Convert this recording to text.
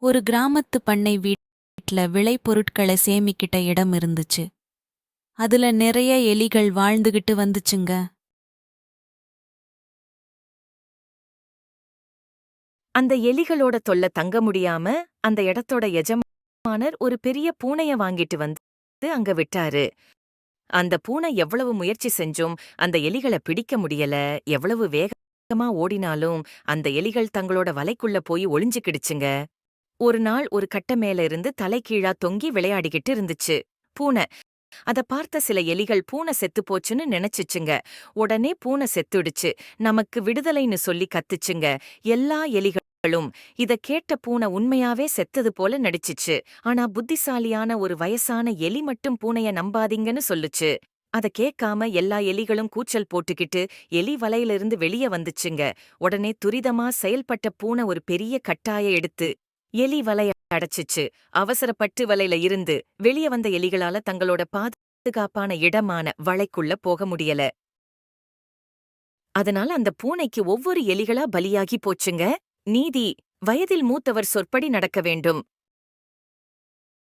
ஒரு கிராமத்து பண்ணை வீட்ல விளைபொருட்களை சேமிக்கிட்ட இடம் இருந்துச்சு. அதுல நிறைய எலிகள் வாழ்ந்துகிட்டு வந்துச்சுங்க. அந்த எலிகளோட தொல்லை தங்க முடியாம அந்த இடத்தோட எஜமானர் ஒரு பெரிய பூனைய வாங்கிட்டு வந்து அங்க விட்டாரு. அந்த பூனை எவ்வளவு முயற்சி செஞ்சும் அந்த எலிகள பிடிக்க முடியல. எவ்வளவு வேகமா ஓடினாலும் அந்த எலிகள் தங்களோட வலைக்குள்ள போய் ஒளிஞ்சுக்கிடுச்சுங்க. ஒரு நாள் ஒரு கட்ட மேல இருந்து தலைகீழா தொங்கி விளையாடிக்கிட்டு இருந்துச்சு பூனை. அத பார்த்த சில எலிகள் பூனை செத்து போச்சுன்னு நினைச்சுச்சுங்க. உடனே பூனை செத்துடுச்சு, நமக்கு விடுதலைன்னு சொல்லி கத்துச்சுங்க. எல்லா எலிகளும் இத கேட்ட பூனை உண்மையாவே செத்தது போல நடிச்சுச்சு. ஆனா புத்திசாலியான ஒரு வயசான எலி மட்டும் பூனைய நம்பாதீங்கன்னு சொல்லுச்சு. அத கேட்காம எல்லா எலிகளும் கூச்சல் போட்டுக்கிட்டு எலி வலையிலிருந்து வெளிய வந்துச்சுங்க. உடனே துரிதமா செயல்பட்ட பூனை ஒரு பெரிய கட்டாய எடுத்து எலி வலைய அடைச்சிச்சு. அவசரப்பட்டு வலையில இருந்து வெளிய வந்த எலிகளால தங்களோட பாதுகாப்பான இடமான வலைக்குள்ள போக முடியல. அதனால அந்த பூனைக்கு ஒவ்வொரு எலிகளா பலியாகி போச்சுங்க. நீதி: வயதில் மூத்தவர் சொற்படி நடக்க வேண்டும்.